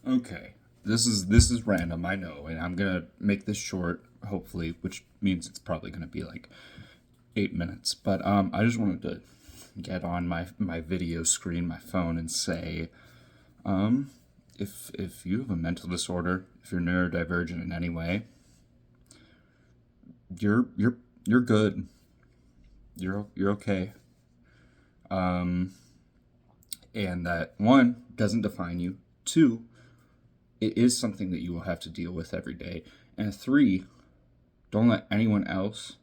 Okay. This is random, I know, and I'm gonna make this short, hopefully, which means it's probably gonna be like 8 minutes. But I just wanted to get on my video screen, my phone, and say, if you have a mental disorder, if you're neurodivergent in any way, you're good. You're okay. And that one doesn't define you. Two, it is something that you will have to deal with every day. And three, don't let anyone else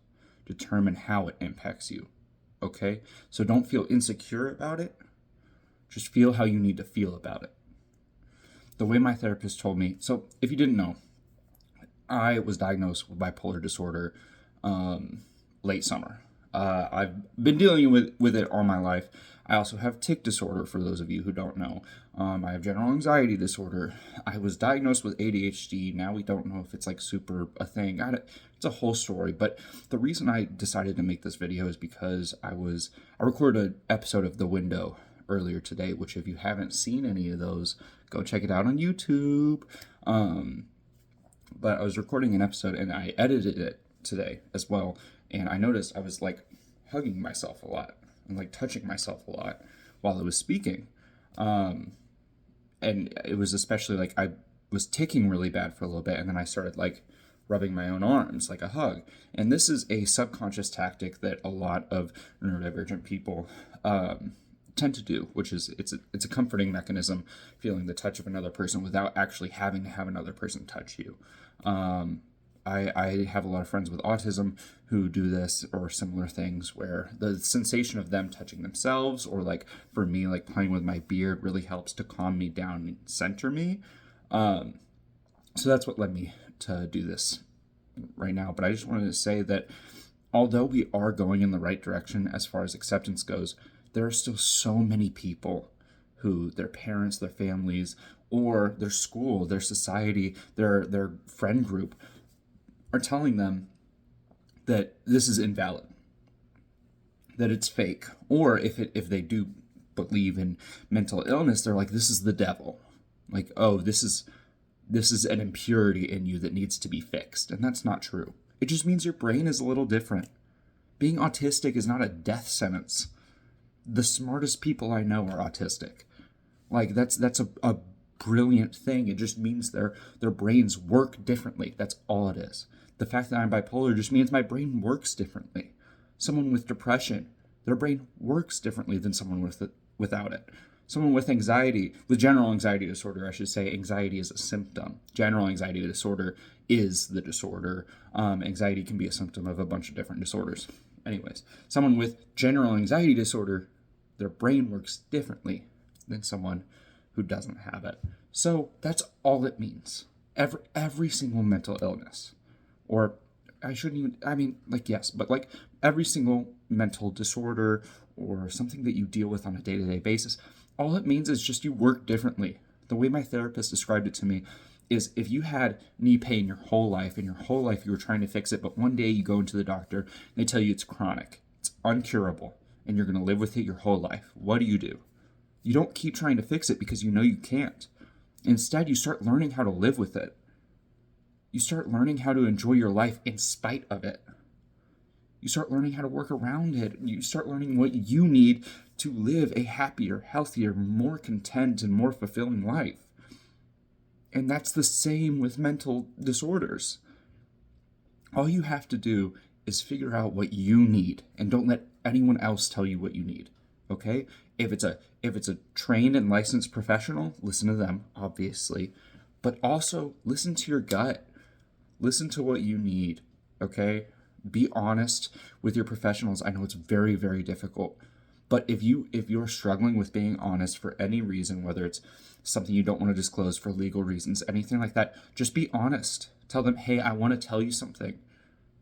determine how it impacts you. Okay? So don't feel insecure about it. Just feel how you need to feel about it. The way my therapist told me, so if you didn't know, I was diagnosed with bipolar disorder late summer. I've been dealing with it all my life. I also have tic disorder, for those of you who don't know. I have general anxiety disorder. I was diagnosed with ADHD. Now we don't know if it's like super a thing. It's a whole story. But the reason I decided to make this video is because I recorded an episode of The Window earlier today, which if you haven't seen any of those, go check it out on YouTube. But I was recording an episode and I edited it today as well. And I noticed I was like hugging myself a lot and like touching myself a lot while I was speaking. And it was especially like I was ticking really bad for a little bit. And then I started like rubbing my own arms like a hug. And this is a subconscious tactic that a lot of neurodivergent people tend to do, which is it's a comforting mechanism, feeling the touch of another person without actually having to have another person touch you. I have a lot of friends with autism who do this or similar things where the sensation of them touching themselves, or like for me, like playing with my beard, really helps to calm me down and center me. So that's what led me to do this right now. But I just wanted to say that although we are going in the right direction as far as acceptance goes, there are still so many people who their parents, their families, or their school, their society, their friend group are telling them that this is invalid, that it's fake, or if they do believe in mental illness, they're like, this is the devil, like, oh, this is an impurity in you that needs to be fixed. And that's not true. It just means your brain is a little different. Being autistic is not a death sentence. The smartest people I know are autistic. Like that's a brilliant thing. It just means their brains work differently. That's all it is. The fact that I'm bipolar just means my brain works differently. Someone with depression, their brain works differently than someone without it. Someone with anxiety, with general anxiety disorder, I should say, anxiety is a symptom. General anxiety disorder is the disorder. Anxiety can be a symptom of a bunch of different disorders. Anyways, someone with general anxiety disorder, their brain works differently than someone who doesn't have it. So that's all it means. Every single mental illness, or I shouldn't even, I mean, like, yes, but like every single mental disorder or something that you deal with on a day-to-day basis, all it means is just you work differently. The way my therapist described it to me is if you had knee pain your whole life, and your whole life you were trying to fix it, but one day you go into the doctor and they tell you it's chronic, it's uncurable, and you're going to live with it your whole life, what do? You don't keep trying to fix it because you know you can't. Instead, you start learning how to live with it. You start learning how to enjoy your life in spite of it. You start learning how to work around it. You start learning what you need to live a happier, healthier, more content, and more fulfilling life. And that's the same with mental disorders. All you have to do is figure out what you need, and don't let anyone else tell you what you need. Okay? If it's a trained and licensed professional, listen to them, obviously, but also listen to your gut. Listen to what you need. Okay? Be honest with your professionals. I know it's very, very difficult, but if you're struggling with being honest for any reason, whether it's something you don't want to disclose for legal reasons, anything like that, just be honest. Tell them, hey, I want to tell you something,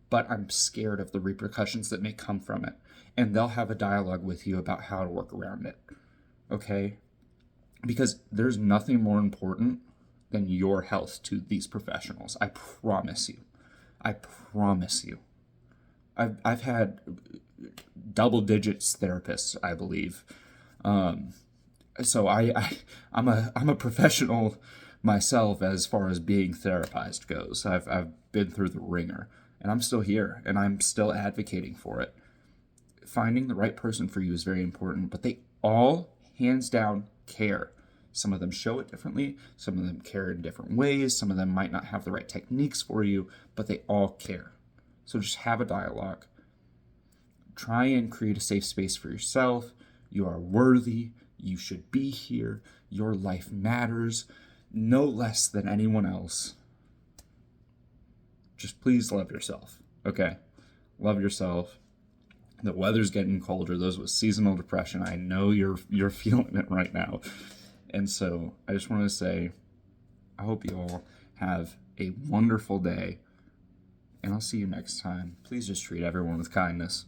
but I'm scared of the repercussions that may come from it. And they'll have a dialogue with you about how to work around it. Okay? Because there's nothing more important than your health to these professionals. I promise you. I promise you. I've had double digits therapists, I believe. So I'm a professional myself as far as being therapized goes. I've been through the ringer, and I'm still here, and I'm still advocating for it. Finding the right person for you is very important, but they all, hands down, care. Some of them show it differently, some of them care in different ways, some of them might not have the right techniques for you, but they all care. So just have a dialogue. Try and create a safe space for yourself. You are worthy. You should be here. Your life matters no less than anyone else. Just please love yourself, okay? Love yourself. The weather's getting colder. Those with seasonal depression, I know you're feeling it right now. And so I just want to say, I hope you all have a wonderful day, and I'll see you next time. Please just treat everyone with kindness.